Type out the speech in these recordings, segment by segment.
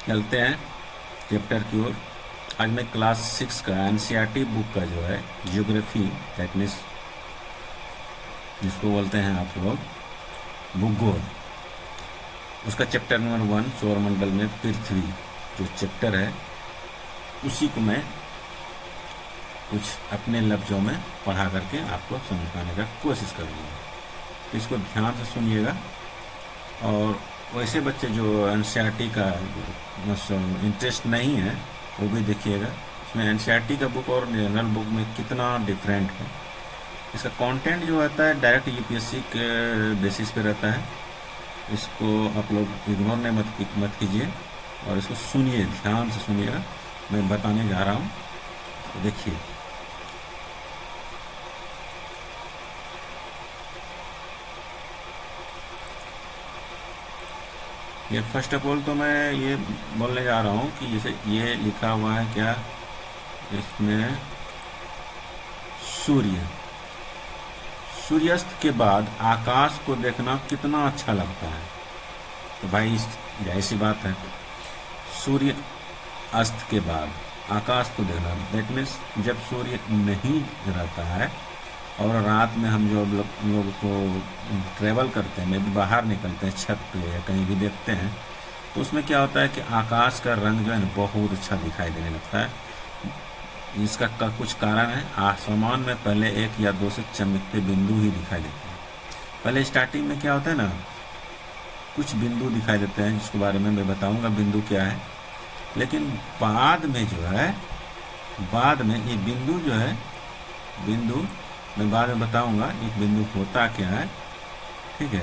चलते हैं चैप्टर की ओर। आज मैं क्लास 6 का एनसीईआरटी बुक का जो है ज्योग्राफी, दैट मीन्स जिसको बोलते हैं आप लोग भूगोल, उसका चैप्टर नंबर 1 सौरमंडल में पृथ्वी जो चैप्टर है उसी को मैं कुछ अपने लफ्ज़ों में पढ़ा करके आपको समझाने का कोशिश करूँगा। तो इसको ध्यान से सुनिएगा। और वैसे बच्चे जो एनसीईआरटी का इंटरेस्ट नहीं है वो भी देखिएगा। इसमें एनसीईआरटी का बुक और जनरल बुक में कितना डिफरेंट है। इसका कंटेंट जो रहता है डायरेक्ट यूपीएससी के बेसिस पे रहता है। इसको आप लोग इग्नोर नहीं मत कीजिए और इसको सुनिए, ध्यान से सुनिएगा। मैं बताने जा रहा हूँ, तो देखिए। ये फर्स्ट ऑफ ऑल तो मैं ये बोलने जा रहा हूँ कि जैसे ये लिखा हुआ है क्या, इसमें सूर्यास्त के बाद आकाश को देखना कितना अच्छा लगता है। तो भाई जाहिर सी बात है, सूर्य अस्त के बाद आकाश को देखना, दैट मीन्स जब सूर्य नहीं रहता है और रात में हम जो लोग को ट्रेवल करते हैं, में भी बाहर निकलते हैं छत पे या कहीं भी देखते हैं, तो उसमें क्या होता है कि आकाश का रंग जो है ना बहुत अच्छा दिखाई देने लगता है। इसका कुछ कारण है। आसमान में पहले 1 या 2 से चमकते बिंदु ही दिखाई देते हैं। पहले स्टार्टिंग में क्या होता है ना, कुछ बिंदु दिखाई देते हैं जिसके बारे में मैं बताऊंगा बिंदु क्या है। लेकिन बाद में जो है, बाद में ये बिंदु जो है, बिंदु मैं बाद में बताऊंगा एक बिंदु होता क्या है, ठीक है।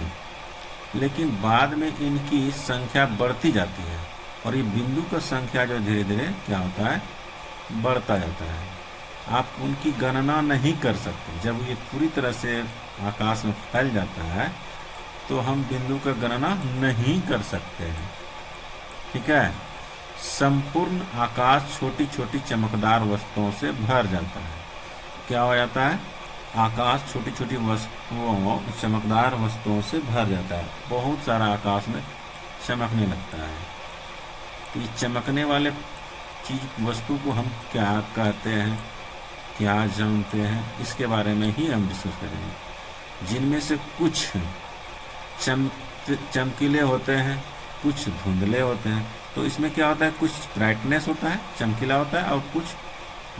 लेकिन बाद में इनकी संख्या बढ़ती जाती है और ये बिंदु का संख्या जो धीरे धीरे क्या होता है, बढ़ता जाता है। आप उनकी गणना नहीं कर सकते। जब ये पूरी तरह से आकाश में फैल जाता है तो हम बिंदु का गणना नहीं कर सकते हैं, ठीक है। संपूर्ण आकाश छोटी छोटी चमकदार वस्तुओं से भर जाता है। क्या हो जाता है, आकाश छोटी छोटी वस्तुओं, चमकदार वस्तुओं से भर जाता है। बहुत सारा आकाश में चमकने लगता है। तो ये चमकने वाले चीज वस्तु को हम क्या कहते हैं, क्या जानते हैं, इसके बारे में ही हम डिस्कस करेंगे। जिनमें से कुछ चमकीले होते हैं, कुछ धुंधले होते हैं। तो इसमें क्या होता है, कुछ ब्राइटनेस होता है, चमकीला होता है, और कुछ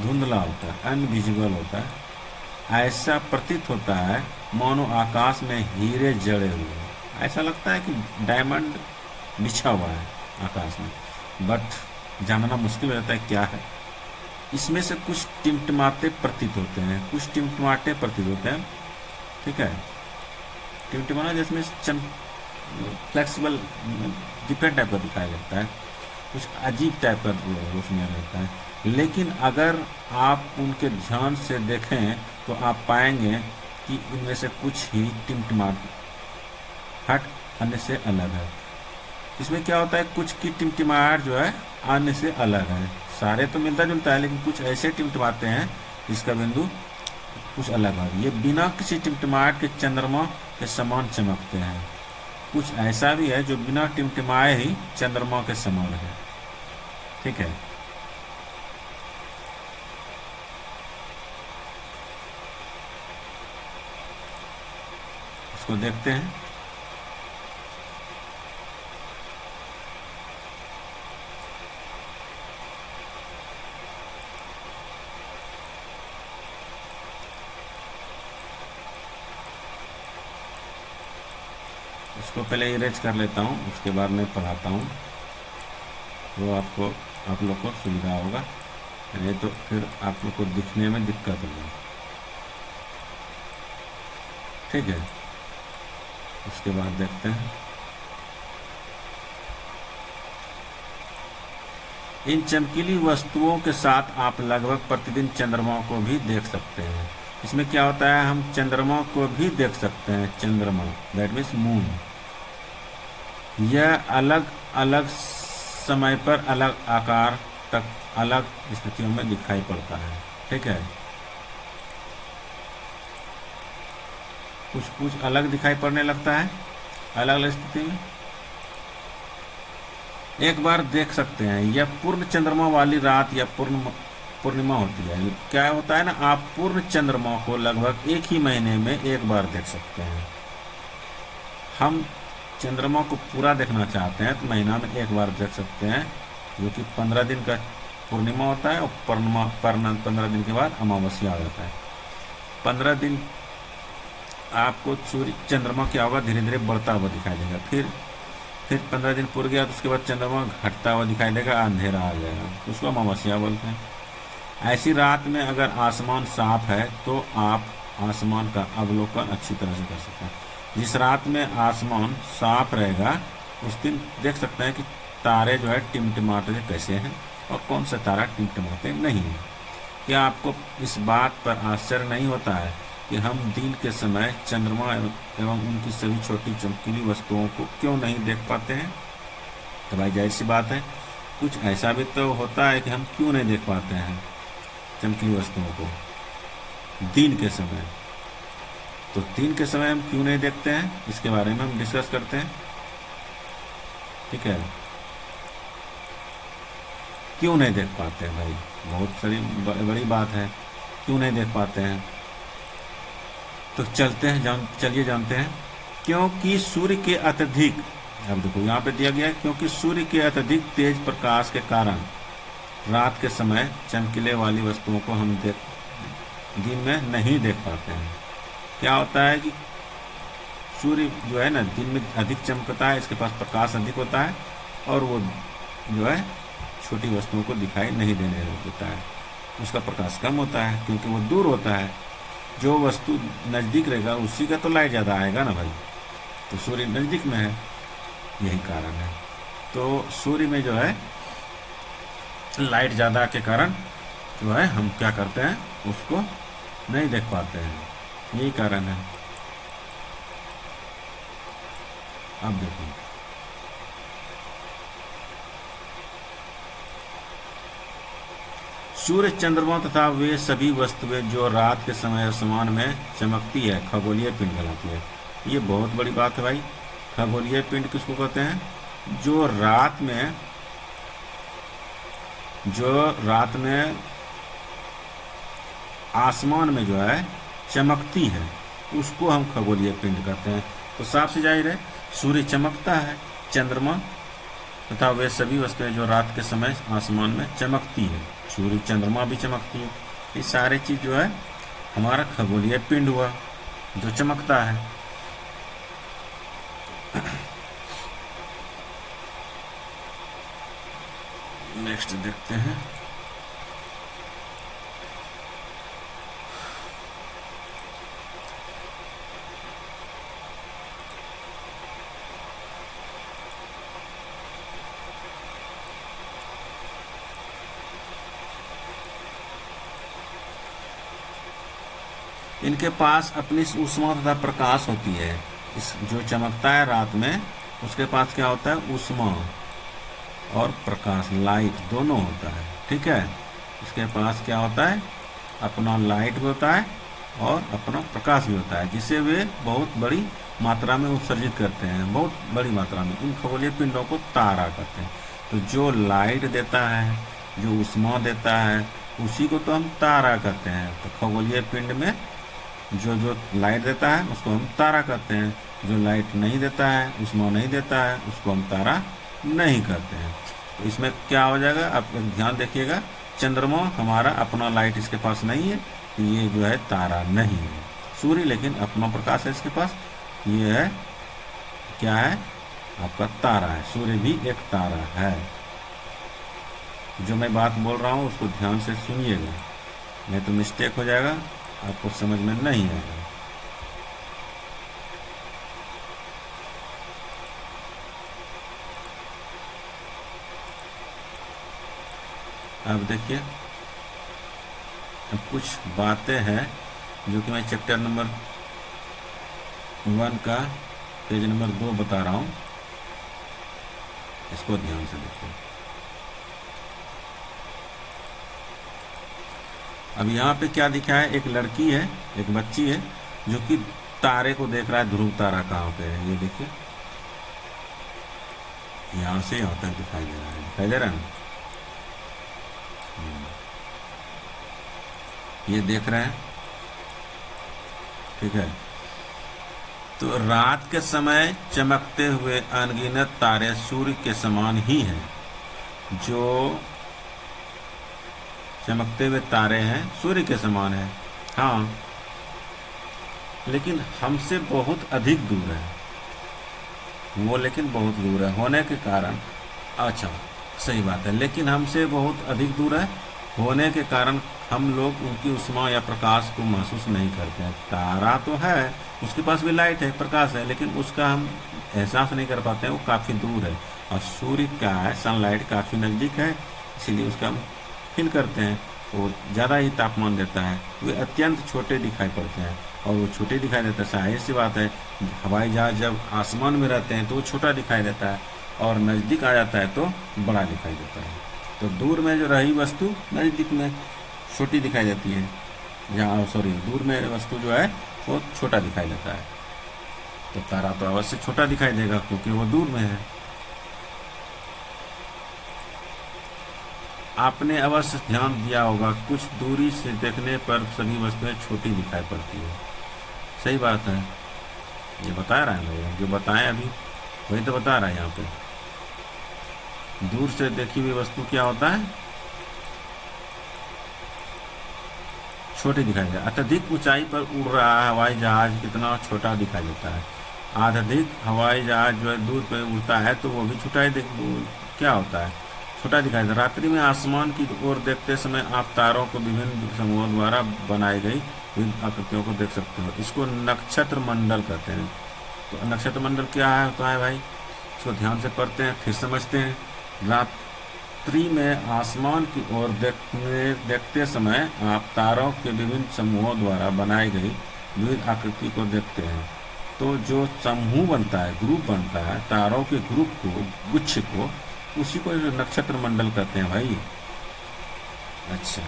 धुंधला होता है, अनविजिबल होता है। ऐसा प्रतीत होता है मानो आकाश में हीरे जड़े हुए हैं। ऐसा लगता है कि डायमंड बिछा हुआ है आकाश में, बट जानना मुश्किल रहता है क्या है। इसमें से कुछ टिमटिमाते प्रतीत होते हैं, कुछ टिमटिमाते प्रतीत होते हैं, ठीक है। टिमटिमाना जिसमें फ्लेक्सिबल डिफरेंट टाइप का दिखाई देता है, कुछ अजीब टाइप का रोशनी रहता है। लेकिन अगर आप उनके ध्यान से देखें तो आप पाएंगे कि उनमें से कुछ ही टिमटिमाहट अन्य से अलग है। इसमें क्या होता है, कुछ की टिमटिमाहट जो है अन्य से अलग है। सारे तो मिलता जुलता है, लेकिन कुछ ऐसे टिमटिमाते हैं जिसका बिंदु कुछ अलग है। ये बिना किसी टिमटिमाहट के चंद्रमा के समान चमकते हैं। कुछ ऐसा भी है जो बिना टिमटिमाए ही चंद्रमा के समान है, ठीक है। इसको देखते हैं। इसको पहले इरेज कर लेता हूँ, उसके बाद मैं पढ़ाता हूँ, तो आप लोग को सुविधा होगा। नहीं तो फिर आप लोग को दिखने में दिक्कत होगी, ठीक है। उसके बाद देखते हैं। इन चमकीली वस्तुओं के साथ आप लगभग प्रतिदिन चंद्रमा को भी देख सकते हैं। इसमें क्या होता है, हम चंद्रमा को भी देख सकते हैं। चंद्रमा दैट मीन्स मून, यह अलग अलग समय पर अलग आकार तक अलग स्थितियों में दिखाई पड़ता है, ठीक है। कुछ अलग दिखाई पड़ने लगता है अलग अलग स्थिति में। एक बार देख सकते हैं। यह पूर्ण चंद्रमा वाली रात या पूर्णिमा होती है। क्या होता है ना, आप पूर्ण चंद्रमा को लगभग एक ही महीने में एक बार देख सकते हैं। हम चंद्रमा को पूरा देखना चाहते हैं तो महीना में एक बार देख सकते हैं, जो कि 15 दिन का पूर्णिमा होता है और 15 दिन के बाद अमावस्या हो जाता है। 15 दिन आपको सूर्य चंद्रमा क्या होगा, धीरे धीरे बढ़ता हुआ दिखाई देगा। फिर 15 दिन पूर गया तो उसके बाद चंद्रमा घटता हुआ दिखाई देगा, अंधेरा आ जाएगा, उसको अमावस्या बोलते हैं। ऐसी रात में अगर आसमान साफ है तो आप आसमान का अवलोकन अच्छी तरह से कर सकते हैं। जिस रात में आसमान साफ रहेगा उस दिन देख सकते हैं कि तारे जो है टिमटिमाते कैसे हैं और कौन सा तारा टिमटिमाते नहीं है। क्या आपको इस बात पर आश्चर्य नहीं होता है कि हम दिन के समय चंद्रमा एवं उनकी सभी छोटी चमकीली वस्तुओं को क्यों नहीं देख पाते हैं? तो भाई जाहिर सी बात है, कुछ ऐसा भी तो होता है कि हम क्यों नहीं देख पाते हैं चमकीली वस्तुओं को दिन के समय। तो दिन के समय हम क्यों नहीं देखते हैं, इसके बारे में हम डिस्कस करते हैं। ठीक है, क्यों नहीं देख पाते हैं भाई, बहुत सारी बड़ी बात है, क्यों नहीं देख पाते हैं। तो चलिए जानते हैं। क्योंकि सूर्य के अत्यधिक, अब देखो यहाँ पे दिया गया है, क्योंकि सूर्य के अत्यधिक तेज प्रकाश के कारण रात के समय चमकीले वाली वस्तुओं को हम दिन में नहीं देख पाते हैं। क्या होता है कि सूर्य जो है ना दिन में अधिक चमकता है, इसके पास प्रकाश अधिक होता है और वो जो है छोटी वस्तुओं को दिखाई नहीं देने देता है, उसका प्रकाश कम होता है क्योंकि वो दूर होता है। जो वस्तु नज़दीक रहेगा उसी का तो लाइट ज़्यादा आएगा ना भाई, तो सूर्य नज़दीक में है, यही कारण है। तो सूर्य में जो है लाइट ज़्यादा के कारण जो है हम क्या करते हैं, उसको नहीं देख पाते हैं, यही कारण है। अब देखो, सूर्य, चंद्रमा तथा वे सभी वस्तुएं जो रात के समय आसमान में चमकती है खगोलीय पिंड कहलाती है। ये बहुत बड़ी बात है भाई। खगोलीय पिंड किसको कहते हैं? जो रात में आसमान में जो है चमकती है उसको हम खगोलीय पिंड कहते हैं। तो साफ सी जाहिर है, सूर्य चमकता है, चंद्रमा तथा वे सभी वस्तुएं जो रात के समय आसमान में चमकती है, सूर्य चंद्रमा भी चमकती है, ये सारे चीज जो है हमारा खगोलीय पिंड हुआ जो चमकता है। नेक्स्ट देखते हैं। इनके पास अपनी ऊष्मा तथा प्रकाश होती है। इस जो चमकता है रात में उसके पास क्या होता है, ऊष्मा और प्रकाश, लाइट दोनों होता है। ठीक है, इसके पास क्या होता है, अपना लाइट भी होता है और अपना प्रकाश भी होता है, जिसे वे बहुत बड़ी मात्रा में उत्सर्जित करते हैं, बहुत बड़ी मात्रा में। इन खगोलीय पिंडों को तारा कहते हैं। तो जो लाइट देता है, जो ऊष्मा देता है, उसी को तो हम तारा कहते हैं। तो खगोलीय पिंड में जो लाइट देता है उसको हम तारा कहते हैं, जो लाइट नहीं देता है, ऊष्मा नहीं देता है, उसको हम तारा नहीं कहते हैं। तो इसमें क्या हो जाएगा, आप ध्यान देखिएगा, चंद्रमा हमारा अपना लाइट इसके पास नहीं है, तो ये जो है तारा नहीं है। सूर्य लेकिन अपना प्रकाश है इसके पास, ये है क्या है, आपका तारा है। सूर्य भी एक तारा है। जो मैं बात बोल रहा हूँ उसको ध्यान से सुनिएगा, नहीं तो मिस्टेक हो जाएगा, आपको समझ में नहीं आएगा। अब देखिए, अब कुछ बातें हैं जो कि मैं चैप्टर नंबर 1 का पेज नंबर 2 बता रहा हूँ, इसको ध्यान से देखिए। अब यहाँ पे क्या दिखा है, एक लड़की है, एक बच्ची है जो कि तारे को देख रहा है, ध्रुव तारा कहाँ पे है, ये देखिए। यहाँ से यहाँ तक दिखाई दे रहा है, दिखाई दे रहा है ना? ये देख रहे हैं, ठीक है। तो रात के समय चमकते हुए अनगिनत तारे सूर्य के समान ही हैं। जो चमकते हुए तारे हैं सूर्य के समान है, हाँ, लेकिन हमसे बहुत अधिक दूर है वो, लेकिन बहुत दूर है होने के कारण, अच्छा सही बात है, लेकिन हमसे बहुत अधिक दूर है होने के कारण हम लोग उनकी उष्मा या प्रकाश को महसूस नहीं करते हैं। तारा तो है, उसके पास भी लाइट है, प्रकाश है, लेकिन उसका हम एहसास नहीं कर पाते हैं, वो काफ़ी दूर है। और सूर्य क्या है, सनलाइट काफ़ी नज़दीक है, इसीलिए उसका हम फील करते हैं। वो ज़्यादा ही तापमान देता है, वे अत्यंत छोटे दिखाई पड़ते हैं, और वो छोटे दिखाई देता है, जाहिर सी बात है। हवाई जहाज जब आसमान में रहते हैं तो वो छोटा दिखाई देता है, और नज़दीक आ जाता है तो बड़ा दिखाई देता है। तो दूर में जो रही वस्तु नज़दीक में छोटी दिखाई देती है, जहाँ सॉरी दूर में वस्तु जो है वो छोटा दिखाई देता है। तो तारा तो अवश्य छोटा दिखाई देगा क्योंकि वो दूर में है। आपने अवश्य ध्यान दिया होगा, कुछ दूरी से देखने पर सभी वस्तुएं छोटी दिखाई पड़ती है। सही बात है, ये बता रहा है लोग, जो बताएं अभी वही तो बता रहा है। यहाँ पे दूर से देखी हुई वस्तु क्या होता है, छोटी दिखाई देता है। अत्यधिक ऊंचाई पर उड़ रहा हवाई जहाज कितना छोटा दिखाई देता है। अत्यधिक हवाई जहाज जो है दूर पे उड़ता है तो वो भी छोटा ही क्या होता है, छोटा दिखाई देता है। रात्रि में आसमान की ओर देखते समय आप तारों को विभिन्न समूहों द्वारा बनाई गई विभिन्न आकृतियों को देख सकते हो। इसको नक्षत्र मंडल कहते हैं। तो नक्षत्र मंडल क्या है होता है भाई, इसको ध्यान से पढ़ते हैं फिर समझते हैं। रात्रि में आसमान की ओर देखते समय आप तारों के विभिन्न समूहों द्वारा बनाई गई विविध आकृति को देखते हैं। तो जो समूह बनता है, ग्रुप बनता है, तारों के ग्रुप को, गुच्छ को, उसी को नक्षत्र मंडल कहते हैं भाई। अच्छा,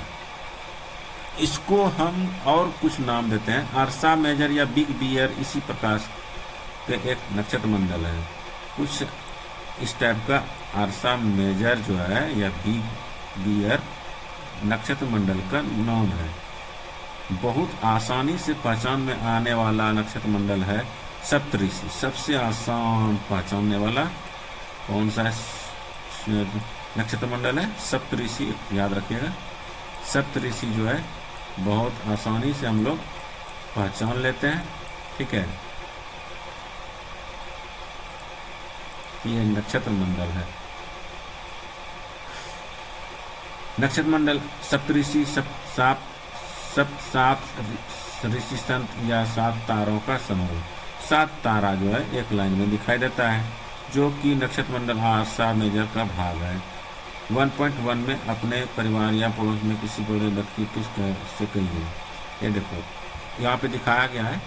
इसको हम और कुछ नाम देते हैं। अर्सा मेजर या बिग बियर इसी प्रकार के एक नक्षत्र मंडल है। कुछ इस टाइप का अर्सा मेजर जो है या बिग बियर नक्षत्र मंडल का नाम है। बहुत आसानी से पहचान में आने वाला नक्षत्र मंडल है सप्तऋषि। सबसे आसान पहचानने वाला कौन सा नक्षत्र मंडल है? सप्तऋषि, याद रखिएगा। सप्तऋषि जो है बहुत आसानी से हम लोग पहचान लेते हैं, ठीक है। ये नक्षत्र मंडल है। नक्षत्र मंडल सप्तऋषि सात ऋषि संत या 7 तारों का समूह। 7 तारा जो है एक लाइन में दिखाई देता है, जो कि नक्षत्र मंडल आर्सा मेजर का भाग है। 1.1 में अपने परिवार या पड़ोस में किसी बड़े व्यक्ति से कहिए। ये देखो यहाँ पे दिखाया गया है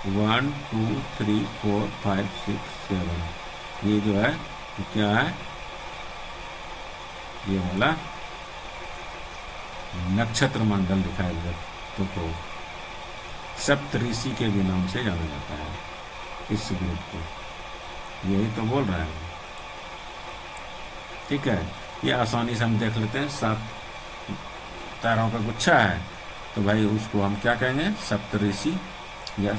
1 2 3 4 5 6 7। ये जो है क्या है, ये वाला नक्षत्र मंडल दिखाई देता तो सप्तऋषि के भी नाम से जाना जाता है इस ग्रुप को। यही तो बोल रहा है, ठीक है। ये आसानी से हम देख लेते हैं। 7 तारों का गुच्छा है तो भाई उसको हम क्या कहेंगे, सप्तऋषि या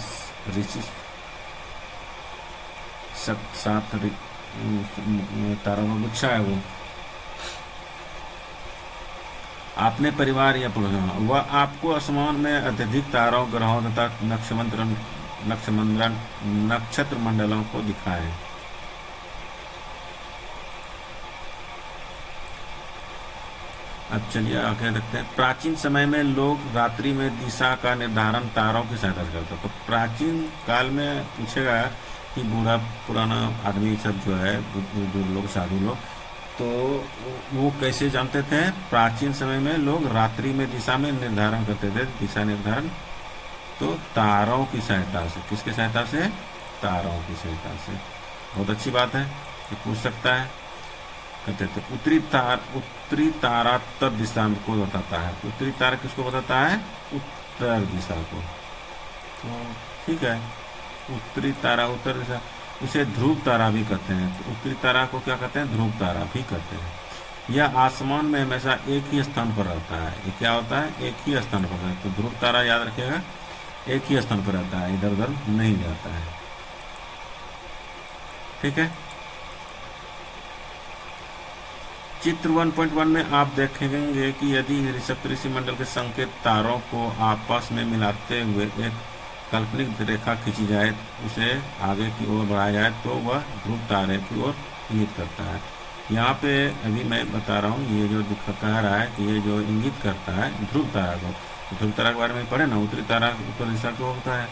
ऋषि। 7 तारों का गुच्छा है वो। अपने परिवार या पड़ोस, वह आपको आसमान में अत्यधिक तारों, ग्रहों तथा नक्षत्र मंडलों को दिखाएं। अब चलिए आगे देखते हैं। प्राचीन समय में लोग रात्रि में दिशा का निर्धारण तारों की सहायता से करते। तो प्राचीन काल में पूछेगा कि बूढ़ा पुराना आदमी सब जो है, जो लोग, साधु लोग, तो वो कैसे जानते थे? प्राचीन समय में लोग रात्रि में दिशा में निर्धारण करते थे, दिशा निर्धारण तो तारों की सहायता से। किसकी सहायता से? तारों की सहायता से। बहुत अच्छी बात है, ये पूछ सकता है। कहते थे उत्तरी तारा उत्तर दिशा को बताता है। उत्तरी तारा किसको बताता है? उत्तर दिशा को। तो ठीक है, उत्तरी तारा उत्तर दिशा। उसे ध्रुव तारा भी कहते हैं। तो उत्तरी तारा को क्या कहते हैं? ध्रुव तारा भी कहते हैं। यह आसमान में हमेशा एक ही स्थान पर रहता है। ये क्या होता है? एक ही स्थान पर रहता है। तो ध्रुव तारा याद रखिएगा, एक ही स्थान पर रहता है, इधर उधर नहीं जाता है। ठीक है। चित्र 1.1 में आप देखेंगे कि यदि सप्तऋषि मंडल के संकेत तारों को आपस में मिलाते हुए एक काल्पनिक रेखा खींची जाए, उसे आगे की ओर बढ़ाया जाए, तो वह ध्रुव तारे की ओर इंगित करता है। यहाँ पे अभी मैं बता रहा हूँ, ये जो कह रहा है कि ये जो इंगित करता है ध्रुव तारा को, तो ध्रुव तारा के बारे में पढ़े ना। उत्तरी तारा उत्तर दिशा की ओर होता है,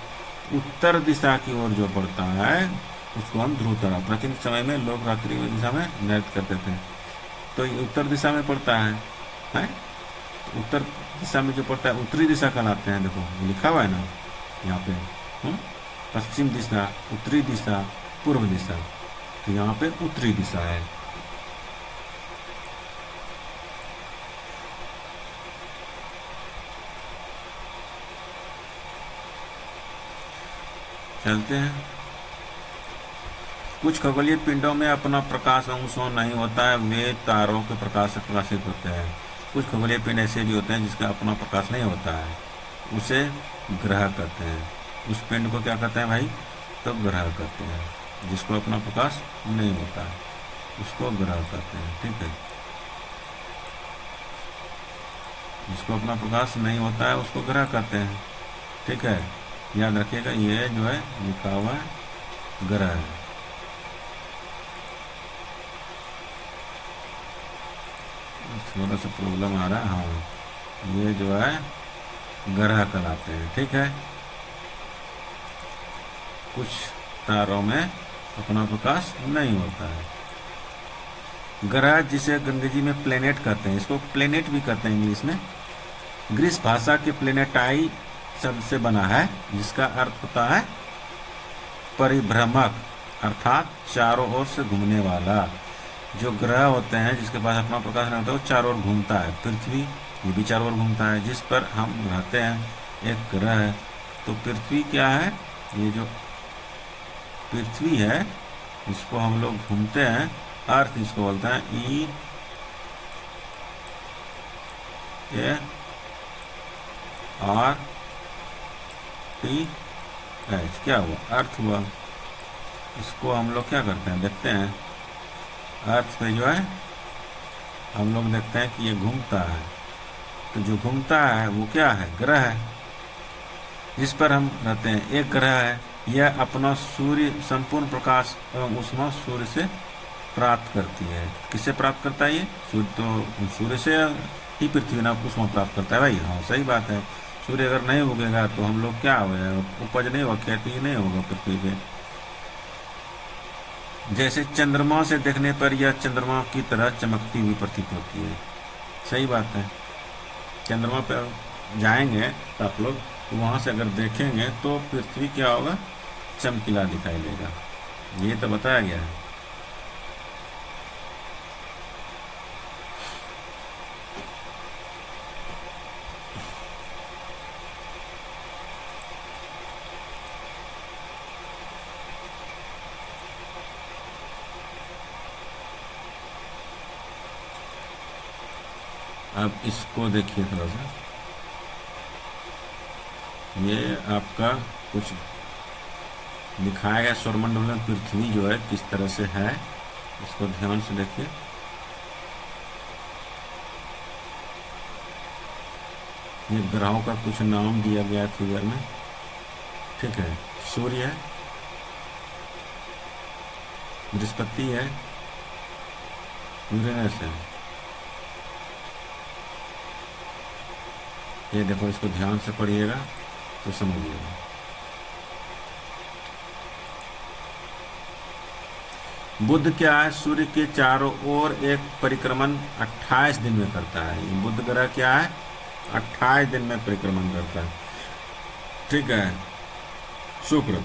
उत्तर दिशा की ओर जो बढ़ता है उसको हम ध्रुव तारा। प्राचीन समय में लोग रात्रि दिशा में नृत्य करते थे, तो ये उत्तर दिशा में पड़ता है, तो उत्तर दिशा में जो पड़ता है उत्तरी दिशा कहलाते हैं। देखो लिखा हुआ है ना यहाँ पे, पश्चिम दिशा, उत्तरी दिशा, पूर्व दिशा, तो यहाँ पे उत्तरी दिशा है। चलते हैं। कुछ खगोलीय पिंडों में अपना प्रकाश अंशों नहीं होता है, वे तारों के प्रकाश से प्रकाशित होते हैं। कुछ खगोलीय पिंड ऐसे भी होते हैं जिसका अपना प्रकाश नहीं होता है, उसे ग्रह कहते हैं। उस पिंड को क्या कहते हैं भाई? तो ग्रह कहते हैं। जिसको अपना प्रकाश नहीं होता है उसको ग्रह कहते हैं। ठीक है। जिसको अपना प्रकाश नहीं होता है उसको ग्रह कहते हैं। ठीक है, याद रखिएगा, ये जो है लिखा हुआ है ग्रह है। थोड़ा सा प्रॉब्लम आ रहा है, हाँ, ये जो है ग्रह कहलाते हैं। ठीक है। कुछ तारों में अपना प्रकाश नहीं होता है। ग्रह जिसे अंग्रेजी में प्लेनेट कहते हैं, इसको प्लेनेट भी कहते हैं इंग्लिश में। ग्रीस भाषा के प्लेनेटाई शब्द से बना है, जिसका अर्थ होता है परिभ्रमक, अर्थात चारों ओर से घूमने वाला। जो ग्रह होते हैं जिसके पास अपना प्रकाश नहीं होता वो चारों ओर घूमता है। पृथ्वी ये भी चारों ओर घूमता है, जिस पर हम रहते हैं एक ग्रह है। तो पृथ्वी क्या है? ये जो पृथ्वी है इसको हम लोग घूमते हैं, अर्थ इसको बोलते हैं EARTH। क्या हुआ? अर्थ हुआ। इसको हम लोग क्या करते हैं? देखते हैं अर्थ पे जो है हम लोग देखते हैं कि ये घूमता है। तो जो घूमता है वो क्या है? ग्रह है, जिस पर हम रहते हैं। एक ग्रह है, यह अपना सूर्य संपूर्ण प्रकाश एवं ऊष्मा सूर्य से प्राप्त करती है। किससे प्राप्त करता है ये? सूर्य से ही पृथ्वी ना ऊष्मा प्राप्त करता है भाई। हाँ सही बात है। सूर्य अगर नहीं उगेगा तो हम लोग क्या हो जाएगा? उपज नहीं होगा, खेती नहीं होगा पृथ्वी पे। जैसे चंद्रमा से देखने पर यह चंद्रमा की तरह चमकती हुई प्रतीत होती है। सही बात है। चंद्रमा पर जाएंगे तो आप लोग वहाँ से अगर देखेंगे तो पृथ्वी क्या होगा? चमकीला दिखाई देगा। ये तो बताया गया है। अब इसको देखिए थोड़ा सा, ये आपका कुछ दिखाया गया सौरमंडल में पृथ्वी जो है किस तरह से है, इसको ध्यान से देखिए। ये ग्रहों का कुछ नाम दिया गया है फिगर में। ठीक है, सूर्य है, बृहस्पति है, यूरेनस है। ये देखो, इसको ध्यान से पढ़िएगा तो समझिएगा। बुध क्या है? सूर्य के चारों ओर एक परिक्रमण 28 दिन में करता है। बुध ग्रह क्या है? 28 दिन में परिक्रमण करता है। ठीक है। शुक्र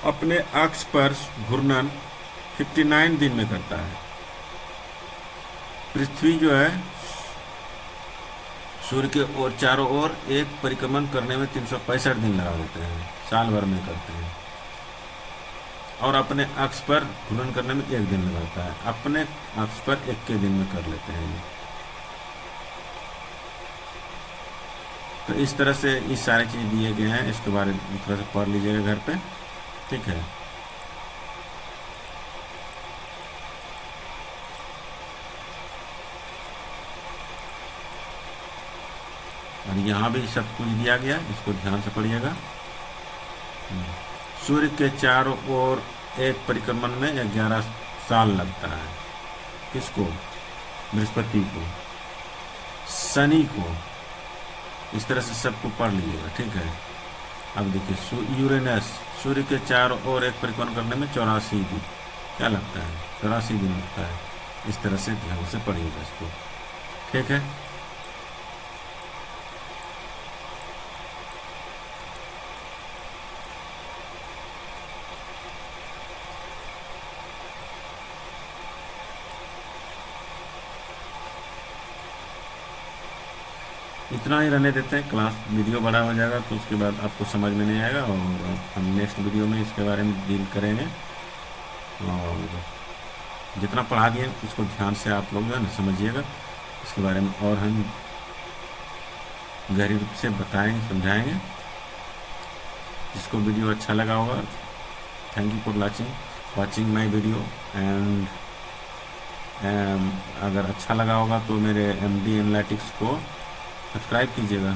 अपने अक्ष पर घूर्णन 59 दिन में करता है। पृथ्वी जो है सूर्य के ओर चारों ओर एक परिक्रमण करने में 365 दिन लगा देते हैं, साल भर में करते हैं। और अपने अक्ष पर घूर्णन करने में 1 दिन लगाता है। अपने अक्ष पर 1 के दिन में कर लेते हैं ये। तो इस तरह से ये सारे चीज़ दिए गए हैं, इसके बारे में थोड़ा सा पढ़ लीजिएगा घर पे, ठीक है। और यहाँ भी सब कुछ दिया गया, इसको ध्यान से पढ़िएगा। सूर्य के चारों ओर एक परिक्रमण में 11 साल लगता है। किसको? बृहस्पति को, शनि को। इस तरह से सबको पढ़ लीजिएगा, ठीक है। अब देखिए यूरेनस, सूर्य के चारों ओर एक परिक्रमण करने में 84 दिन क्या लगता है? 84 दिन लगता है। इस तरह से ध्यान से पढ़िएगा इसको, ठीक है। इतना ही रहने देते हैं, क्लास वीडियो बड़ा हो जाएगा तो उसके बाद आपको समझ में नहीं आएगा, और हम नेक्स्ट वीडियो में इसके बारे में डील करेंगे। और जितना पढ़ा दिए उसको ध्यान से आप लोग जो है ना समझिएगा, इसके बारे में और हम गहरी रूप से बताएंगे, समझाएंगे। जिसको वीडियो अच्छा लगा होगा, thank you for watching my video. And अगर अच्छा लगा होगा तो मेरे MD एनालिटिक्स को सब्सक्राइब कीजिएगा।